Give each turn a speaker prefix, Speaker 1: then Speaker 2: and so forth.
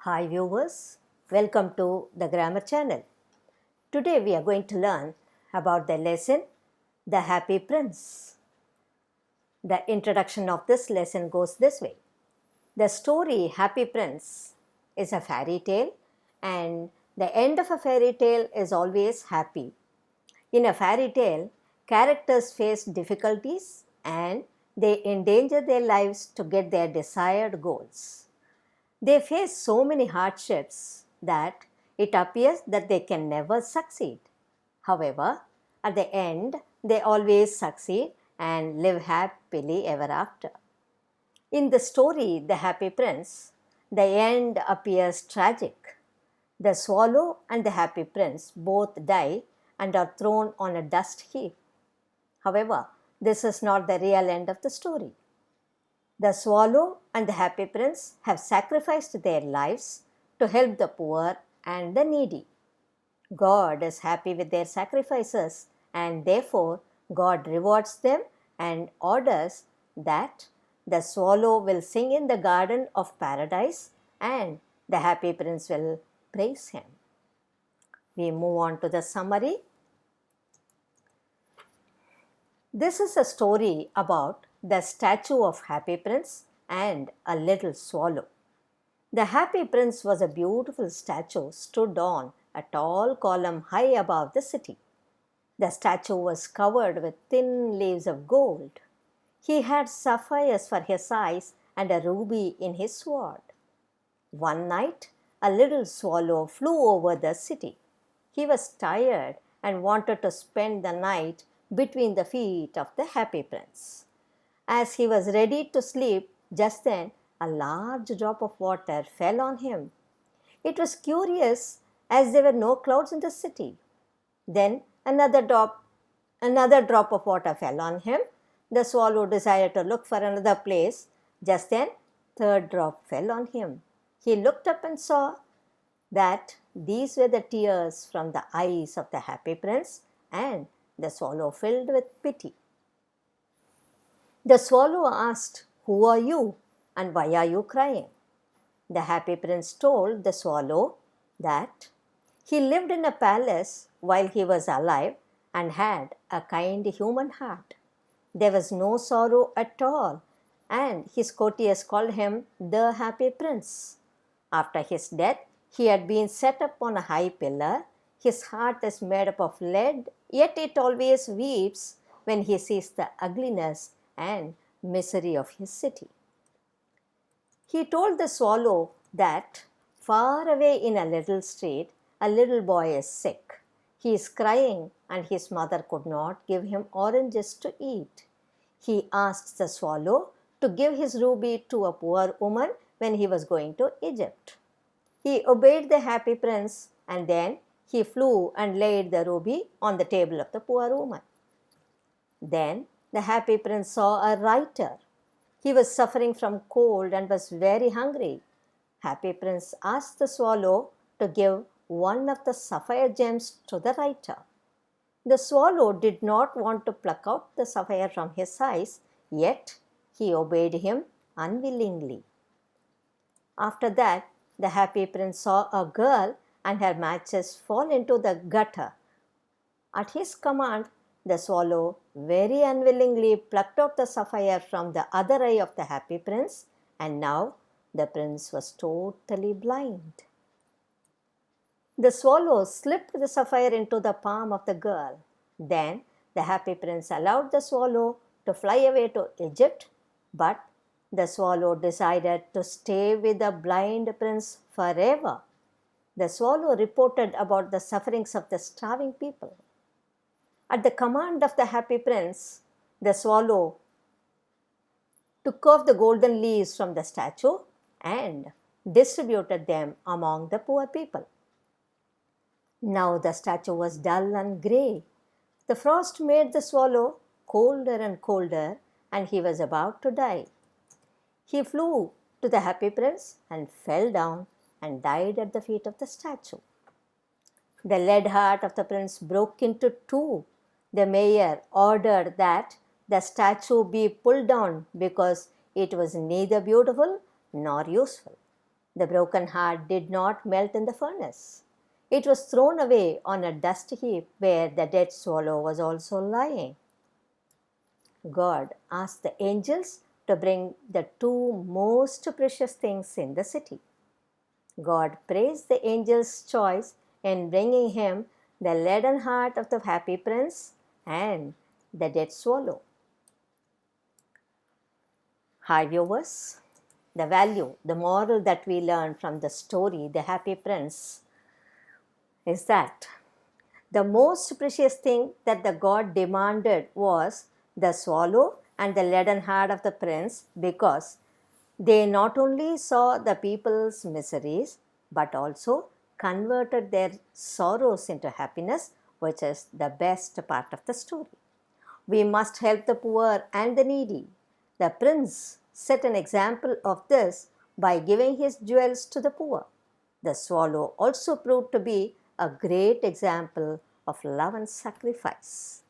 Speaker 1: Hi viewers, welcome to the Grammar Channel. Today we are going to learn about the lesson The Happy Prince. The introduction of this lesson goes this way. The story Happy Prince is a fairy tale, and the end of a fairy tale is always happy. In a fairy tale, characters face difficulties and they endanger their lives to get their desired goals. They face so many hardships that it appears that they can never succeed. However, at the end, they always succeed and live happily ever after. In the story The Happy Prince, the end appears tragic. The swallow and the happy prince both die and are thrown on a dust heap. However, this is not the real end of the story. The swallow and the happy prince have sacrificed their lives to help the poor and the needy. God is happy with their sacrifices, and therefore God rewards them and orders that the swallow will sing in the garden of paradise and the happy prince will praise him. We move on to the summary. This is a story about the statue of Happy Prince and a little swallow. The Happy Prince was a beautiful statue stood on a tall column high above the city. The statue was covered with thin leaves of gold. He had sapphires for his eyes and a ruby in his sword. One night, a little swallow flew over the city. He was tired and wanted to spend the night between the feet of the Happy Prince. As he was ready to sleep, just then a large drop of water fell on him. It was curious as there were no clouds in the city. Then another drop of water fell on him. The swallow decided to look for another place. Just then, third drop fell on him. He looked up and saw that these were the tears from the eyes of the Happy Prince, and the swallow filled with pity. The swallow asked, "Who are you and why are you crying?" The Happy Prince told the swallow that he lived in a palace while he was alive and had a kind human heart. There was no sorrow at all, and his courtiers called him the Happy Prince. After his death, he had been set up on a high pillar. His heart is made up of lead, yet it always weeps when he sees the ugliness and misery of his city. He told the swallow that far away in a little street, a little boy is sick. He is crying and his mother could not give him oranges to eat. He asked the swallow to give his ruby to a poor woman when he was going to Egypt. He obeyed the Happy Prince and then he flew and laid the ruby on the table of the poor woman. Then the Happy Prince saw a writer. He was suffering from cold and was very hungry. Happy Prince asked the swallow to give one of the sapphire gems to the writer. The swallow did not want to pluck out the sapphire from his eyes, yet he obeyed him unwillingly. After that, the Happy Prince saw a girl and her matches fall into the gutter. At his command, the swallow very unwillingly plucked out the sapphire from the other eye of the Happy Prince, and now the prince was totally blind. The swallow slipped the sapphire into the palm of the girl. Then the Happy Prince allowed the swallow to fly away to Egypt, but the swallow decided to stay with the blind prince forever. The swallow reported about the sufferings of the starving people. At the command of the Happy Prince, the swallow took off the golden leaves from the statue and distributed them among the poor people. Now the statue was dull and grey. The frost made the swallow colder and colder, and he was about to die. He flew to the Happy Prince and fell down and died at the feet of the statue. The lead heart of the prince broke into two. The mayor ordered that the statue be pulled down because it was neither beautiful nor useful. The broken heart did not melt in the furnace. It was thrown away on a dust heap where the dead swallow was also lying. God asked the angels to bring the two most precious things in the city. God praised the angel's choice in bringing him the leaden heart of the happy prince and the dead swallow. Hi viewers, the moral that we learn from the story, The Happy Prince, is that the most precious thing that the god demanded was the swallow and the leaden heart of the prince, because they not only saw the people's miseries but also converted their sorrows into happiness, which is the best part of the story. We must help the poor and the needy. The prince set an example of this by giving his jewels to the poor. The swallow also proved to be a great example of love and sacrifice.